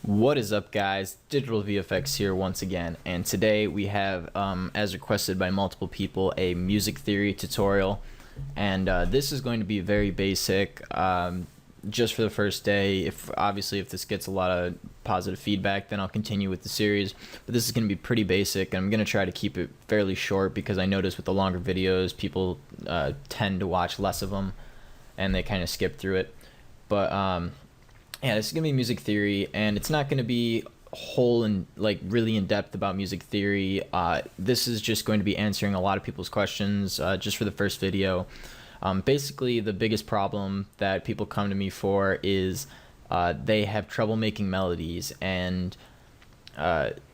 What is up, guys? Digital VFX here once again, and today we have, as requested by multiple people, a music theory tutorial. And this is going to be very basic, just for the first day. If this gets a lot of positive feedback, then I'll continue with the series. But this is going to be pretty basic, and I'm going to try to keep it fairly short because I notice with the longer videos, people tend to watch less of them, and they kind of skip through it. But yeah, this is gonna be music theory, and it's not gonna be whole and really in depth about music theory. This is just going to be answering a lot of people's questions just for the first video. Basically, the biggest problem that people come to me for is they have trouble making melodies, and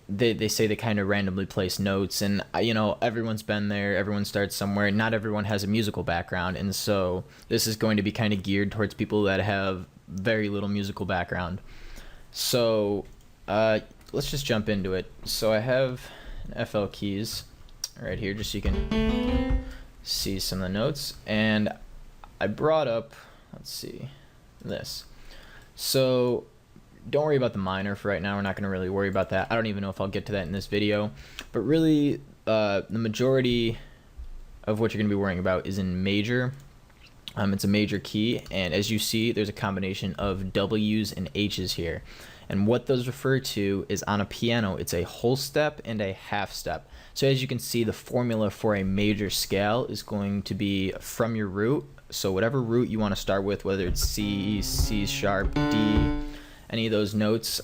they say they kind of randomly place notes, and everyone's been there. Everyone starts somewhere. Not everyone has a musical background, and so this is going to be kind of geared towards people that have very little musical background. So let's just jump into it. So I have an FL keys right here just so you can see some of the notes, and I brought up, let's see, this. So don't worry about the minor for right now. We're not going to really worry about that. I don't even know if I'll get to that in this video, but really the majority of what you're going to be worrying about is in major. It's a major key, and as you see, there's a combination of W's and H's here. And what those refer to is, on a piano, it's a whole step and a half step. So as you can see, the formula for a major scale is going to be from your root. So whatever root you want to start with, whether it's C, C sharp, D, any of those notes,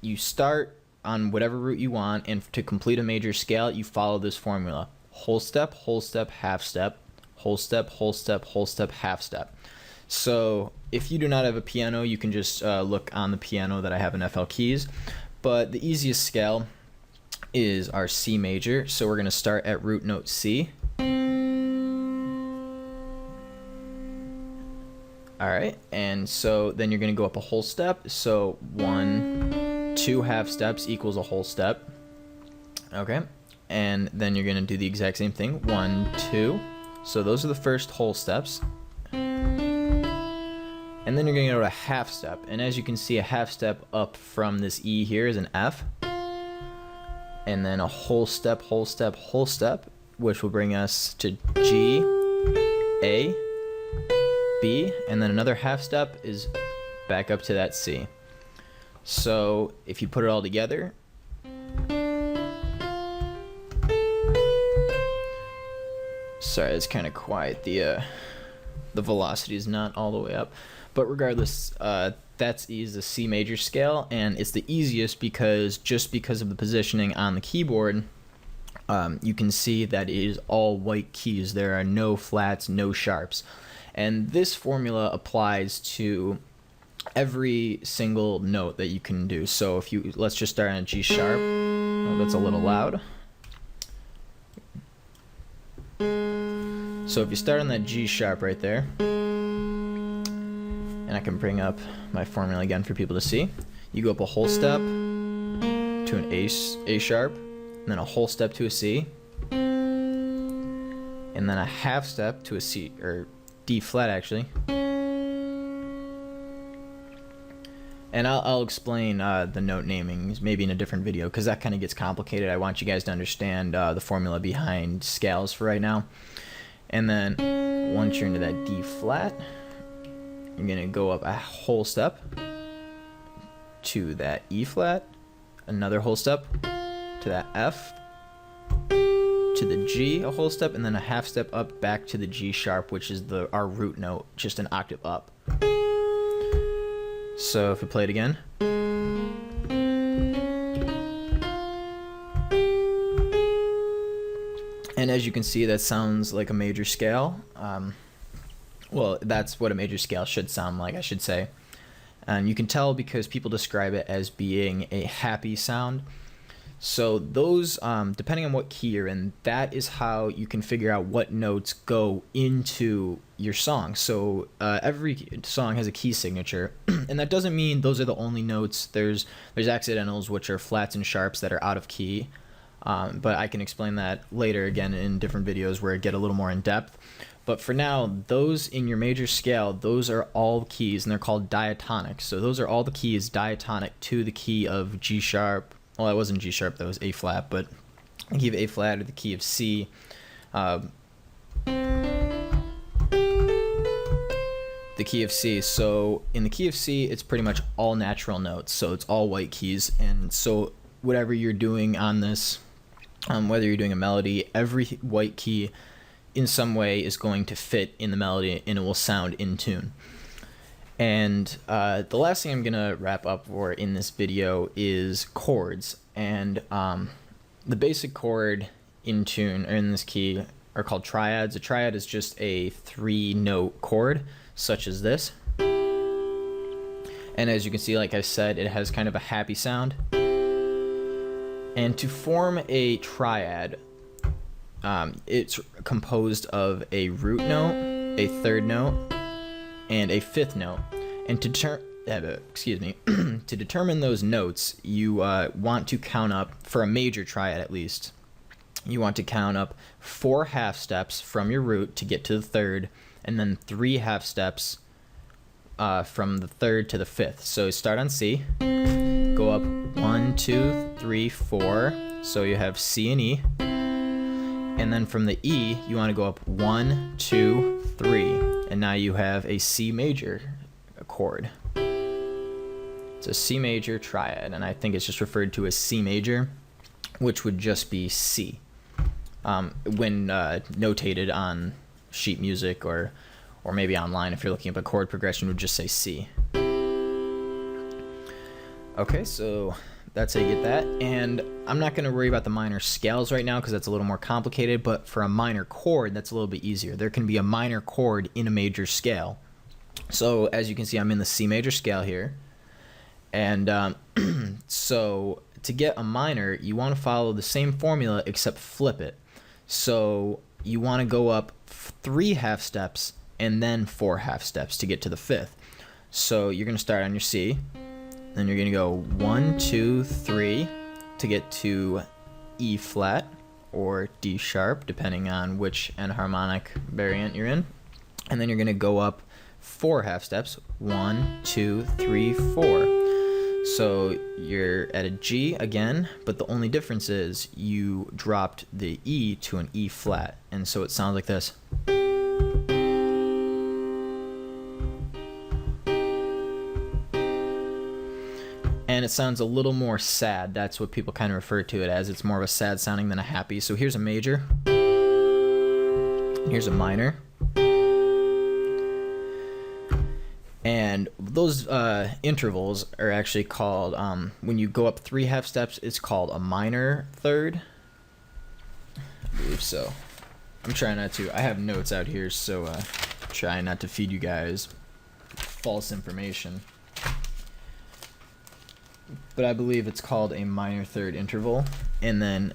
you start on whatever root you want, and to complete a major scale, you follow this formula: whole step, half step, whole step, whole step, whole step, half step. So if you do not have a piano, you can just look on the piano that I have in FL keys. But the easiest scale is our C major. So we're going to start at root note C. Alright, and so then you're going to go up a whole step. So 1, 2 half steps equals a whole step. Okay, and then you're going to do the exact same thing. 1, 2. So those are the first whole steps. And then you're going to go to a half step. And as you can see, a half step up from this E here is an F. And then a whole step, whole step, whole step, which will bring us to G, A, B. And then another half step is back up to that C. So if you put it all together, sorry, it's kind of quiet. The velocity is not all the way up, but regardless, that's the C major scale, and it's the easiest because of the positioning on the keyboard, you can see that it is all white keys. There are no flats, no sharps, and this formula applies to every single note that you can do. So let's just start on a G sharp. Oh, that's a little loud. So if you start on that G sharp right there, and I can bring up my formula again for people to see, you go up a whole step to an A sharp, and then a whole step to a C, and then a half step to a C, or D flat actually. And I'll explain the note namings maybe in a different video, because that kind of gets complicated. I want you guys to understand the formula behind scales for right now. And then once you're into that D flat, you're going to go up a whole step to that E flat, another whole step to that F, to the G, a whole step, and then a half step up back to the G sharp, which is our root note, just an octave up. So if we play it again. And as you can see, that sounds like a major scale. Well, that's what a major scale should sound like, I should say. And you can tell because people describe it as being a happy sound. So those, depending on what key you're in, that is how you can figure out what notes go into your song. So every song has a key signature, and that doesn't mean those are the only notes. There's accidentals, which are flats and sharps that are out of key. but I can explain that later again in different videos where I get a little more in depth. But for now, those in your major scale, those are all keys, and they're called diatonic. So those are all the keys diatonic to the key of G sharp. Well, that wasn't G sharp, that was A flat, but the key of A flat or the key of C. The key of C. So in the key of C, it's pretty much all natural notes. So it's all white keys. And so whatever you're doing on this, whether you're doing a melody, every white key in some way is going to fit in the melody and it will sound in tune. And the last thing I'm going to wrap up for in this video is chords. And the basic chord in tune, or in this key, are called triads. A triad is just a 3-note chord, such as this. And as you can see, like I said, it has kind of a happy sound. And to form a triad, it's composed of a root note, a third note, and a fifth note. And to determine those notes, you want to count up, for a major triad at least, you want to count up 4 half steps from your root to get to the third, and then 3 half steps from the third to the fifth. So you start on C, go up 1, 2, 3, 4, so you have C and E, and then from the E you want to go up 1, 2, 3, and now you have a C major chord. It's a C major triad, and I think it's just referred to as C major, which would just be C when notated on sheet music or maybe online. If you're looking up a chord progression, would just say C. Okay, so that's how you get that. And I'm not going to worry about the minor scales right now because that's a little more complicated, but for a minor chord, that's a little bit easier. There can be a minor chord in a major scale. So as you can see, I'm in the C major scale here. And so to get a minor, you want to follow the same formula except flip it. So you want to go up 3 half steps and then 4 half steps to get to the fifth. So you're going to start on your C, then you're going to go 1, 2, 3 to get to E flat or D sharp, depending on which enharmonic variant you're in. And then you're going to go up 4 half steps, 1, 2, 3, 4. So you're at a G again, but the only difference is you dropped the E to an E flat, and so it sounds like this. And it sounds a little more sad. That's what people kind of refer to it as. It's more of a sad sounding than a happy. So here's a major. Here's a minor. And those intervals are actually called, when you go up 3 half steps, it's called a minor third. I believe so. I'm trying not to. I have notes out here, so try not to feed you guys false information. But I believe it's called a minor third interval. And then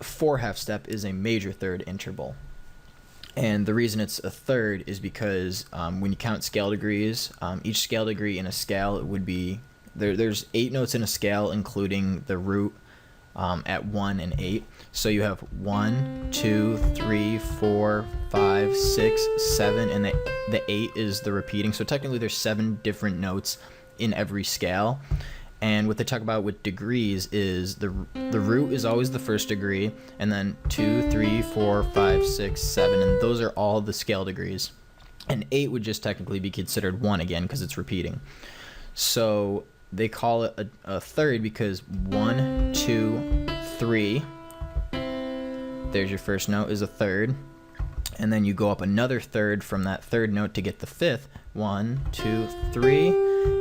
4 half step is a major third interval. And the reason it's a third is because when you count scale degrees, each scale degree in a scale would be, there's 8 notes in a scale, including the root at 1 and 8. So you have 1, 2, 3, 4, 5, 6, 7, and the 8 is the repeating. So technically there's 7 different notes in every scale. And what they talk about with degrees is the root is always the first degree, and then 2, 3, 4, 5, 6, 7, and those are all the scale degrees. And 8 would just technically be considered 1 again because it's repeating. So they call it a third because 1, 2, 3, there's your first note, is a third. And then you go up another third from that third note to get the fifth. 1, 2, 3,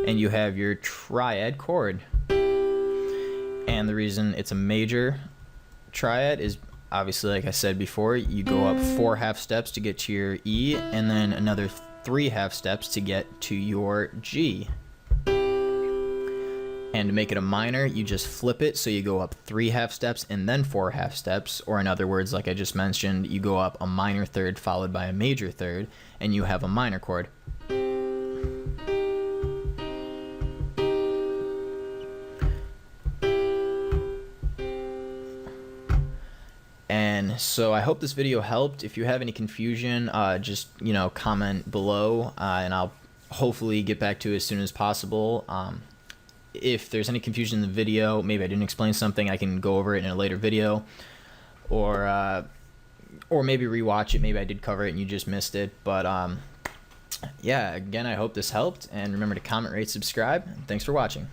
and you have your triad chord. And the reason it's a major triad is obviously, like I said before, you go up 4 half steps to get to your E, and then another 3 half steps to get to your G. And to make it a minor, you just flip it, so you go up 3 half steps and then 4 half steps, or in other words, like I just mentioned, you go up a minor third followed by a major third, and you have a minor chord. again. So I hope this video helped. If you have any confusion, just comment below, and I'll hopefully get back to it as soon as possible. If there's any confusion in the video, maybe I didn't explain something, I can go over it in a later video, or maybe rewatch it. Maybe I did cover it and you just missed it. But yeah, again, I hope this helped, and remember to comment, rate, subscribe. Thanks for watching.